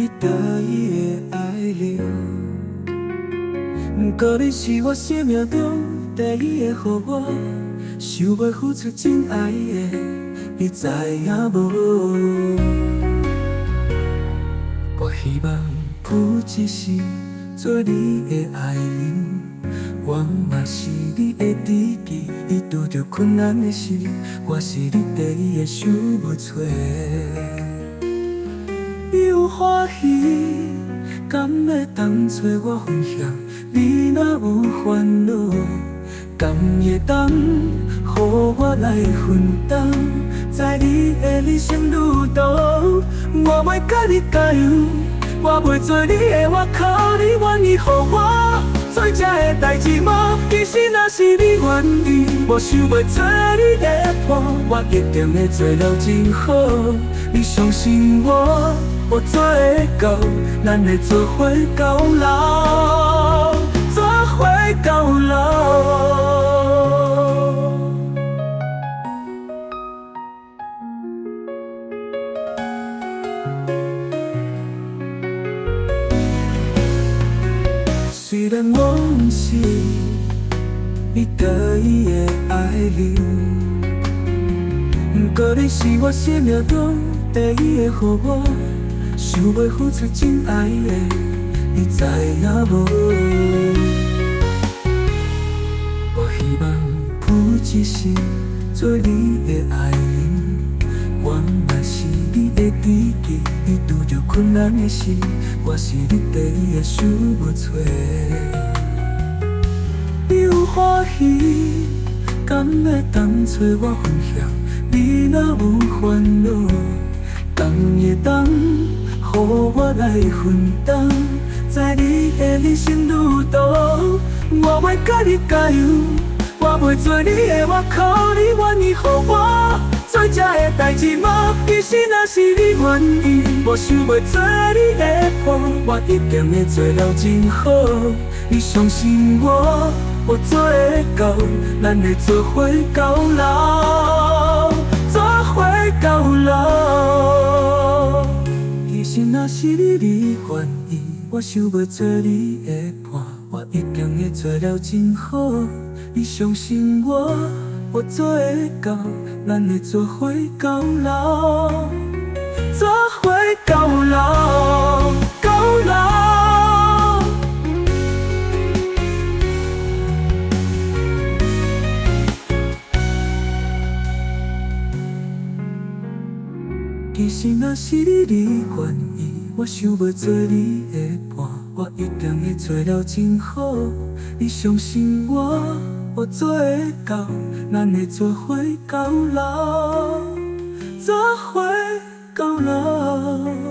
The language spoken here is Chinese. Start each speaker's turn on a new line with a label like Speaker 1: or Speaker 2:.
Speaker 1: 你得意的爱人。不过你是我生命中第一个予我想要付出真爱的，你知影无？我希望有一时做你的爱人，我嘛是你的知己。你拄着困难的时，我是你第一个想要找的。你有欢喜，敢要当找我分享？你若有烦恼，敢会当予我来分担？在你的人生路途，我袂甲你加油，我袂做你的外靠，你愿意予我做这个代志吗？其实若是你愿意，我想要做你的伴，我一定会做了真好。你相信我，我做会到，咱会做伙到老，做伙到老。虽然我不是你得意的爱人，不过你是我生命中第一个予我想要付出真爱的，你知影无？我希望有一时做你的爱人，我嘛是你的知己。你拄着困难的时，我是你第一个想要找的。你有欢喜，敢会当找我分享？你若有烦恼，敢会当予我来分担？在你的人生路途，我袂甲你加油，我袂做你的外靠，你愿意予我做这个代志吗？其实若是你愿意，我想要做你的伴，我一定会做了真好。你相信我，我做会到，咱会做伙到老，做伙到老。其实若是你愿意，我想要做你的伴，我一定会做了真好。你相信我，我做会到，咱会做伙到老，做伙到老，到老。其实若是你愿意，我想要做你的伴，我一定会做了真好。你相信我，我做会到，咱会做伙到老，做伙到老。